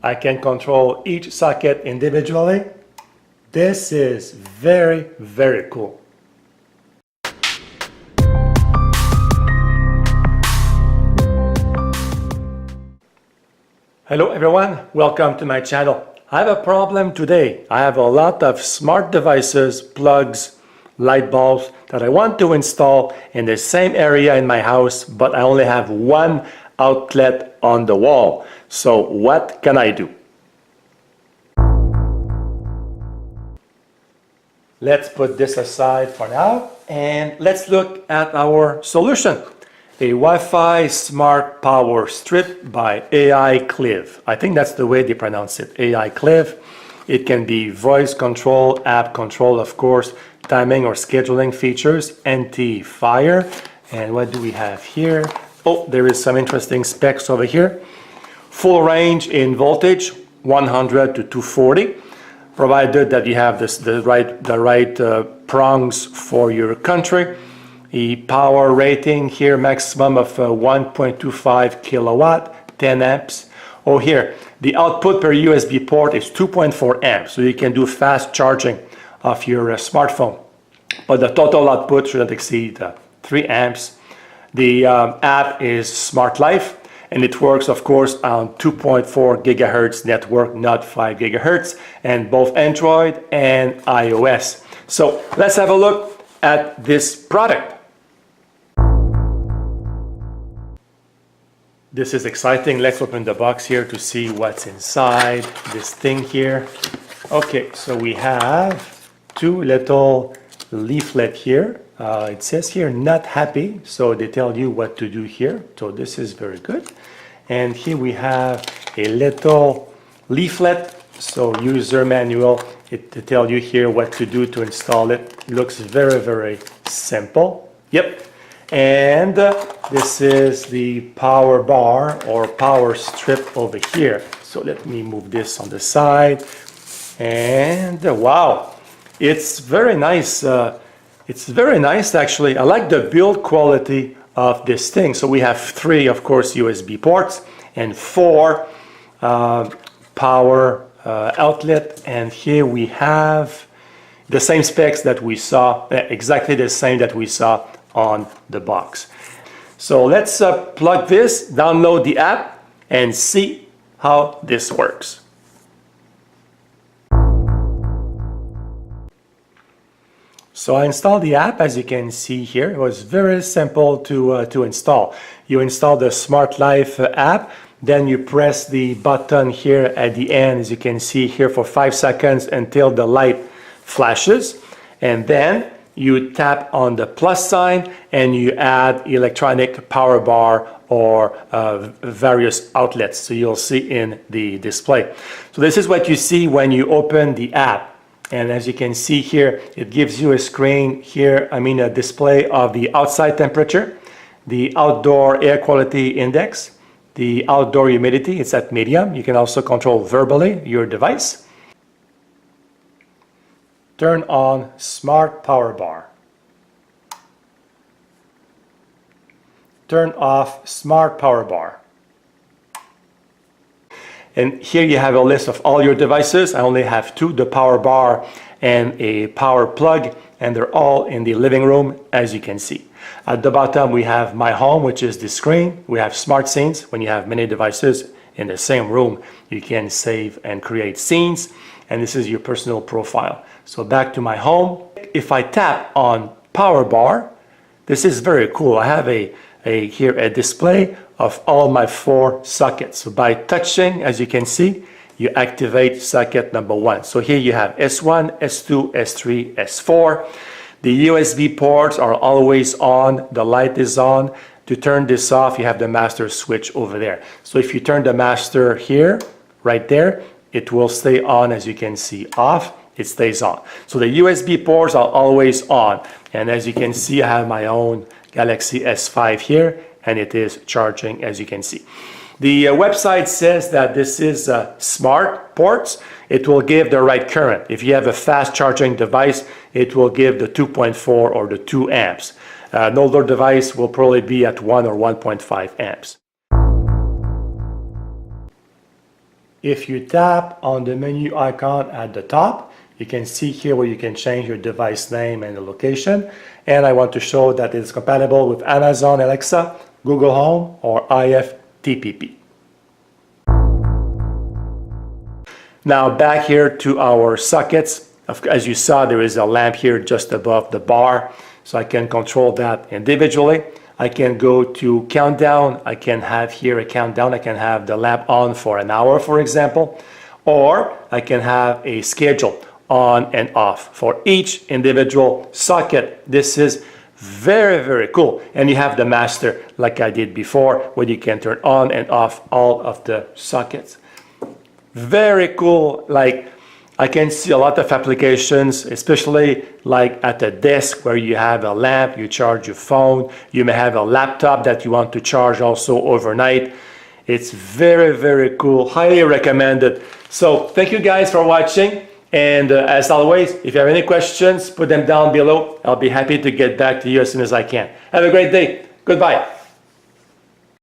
I can control each socket individually. This is very, very cool. Hello everyone, welcome to my channel. I have a problem today. I have a lot of smart devices, plugs, light bulbs that I want to install in the same area in my house, but I only have one outlet on the wall. So what can I do? Let's put this aside for now and let's look at our solution. A Wi-Fi Smart Power Strip by AICLIV. I think that's the way they pronounce it, AICLIV. It can be voice control, app control, of course, timing or scheduling features, anti-fire. And what do we have here? Oh, there is some interesting specs over here. Full range in voltage, 100 to 240, provided that you have the right prongs for your country. The power rating here, maximum of 1.25 kilowatt, 10 amps. Oh, here, the output per USB port is 2.4 amps, so you can do fast charging of your smartphone. But the total output shouldn't exceed 3 amps. The app is Smart Life, and it works, of course, on 2.4 gigahertz network, not 5 gigahertz, and both Android and iOS. So let's have a look at this product. This is exciting. Let's open the box here to see what's inside this thing here. Okay, so we have two little leaflet here. It says here, not happy, so they tell you what to do here. So this is very good. And here we have a little leaflet, so user manual. It tells you here what to do to install it. Looks very, very simple. Yep. And this is the power bar or power strip over here. So let me move this on the side. And wow, it's very nice. It's very nice actually. I like the build quality of this thing. So we have 3, of course, USB ports and 4 power outlet. And here we have the same specs that we saw, exactly the same that we saw on the box. So let's plug this, download the app, and see how this works. So I installed the app, as you can see here. It was very simple to install. You install the Smart Life app, then you press the button here at the end, as you can see here, for 5 seconds until the light flashes, and then you tap on the plus sign and you add electronic power bar or various outlets. So you'll see in the display. So this is what you see when you open the app. And as you can see here, it gives you a screen here, a display of the outside temperature, the outdoor air quality index, the outdoor humidity, it's at medium. You can also control verbally your device. Turn on Smart Power Bar. Turn off Smart Power Bar. And here you have a list of all your devices. I only have 2, the power bar and a power plug, and they're all in the living room, as you can see. At the bottom, we have My Home, which is the screen. We have Smart Scenes. When you have many devices in the same room, you can save and create scenes. And this is your personal profile. So back to My Home. If I tap on Power Bar, this is very cool. I have here a display of all my 4 sockets. So by touching, as you can see, you activate socket number 1. So here you have S1, S2, S3, S4. The USB ports are always on. The light is on. To turn this off, you have the master switch over there. So if you turn the master here, right there, it will stay on, as you can see. Off, it stays on. So the USB ports are always on. And as you can see, I have my own Galaxy S5 here, and it is charging, as you can see. The website says that this is smart ports. It will give the right current. If you have a fast charging device, it will give the 2.4 or the 2 amps. An older device will probably be at 1 or 1.5 amps. if you tap on the menu icon at the top, you can see here where you can change your device name and the location. And I want to show that it's compatible with Amazon Alexa, Google Home, or IFTPP. Now back here to our sockets. As you saw, there is a lamp here just above the bar, so I can control that individually. I can go to countdown. I can have here a countdown. I can have the lamp on for an hour, for example, or I can have a schedule on and off for each individual socket. This is very, very cool. And you have the master like I did before, where you can turn on and off all of the sockets. Very cool. Like, I can see a lot of applications, especially like at a desk where you have a lamp, you charge your phone, you may have a laptop that you want to charge also overnight. It's very, very cool. Highly recommended. So thank you guys for watching. And as always, if you have any questions, put them down below. I'll be happy to get back to you as soon as I can. Have a great day. Goodbye.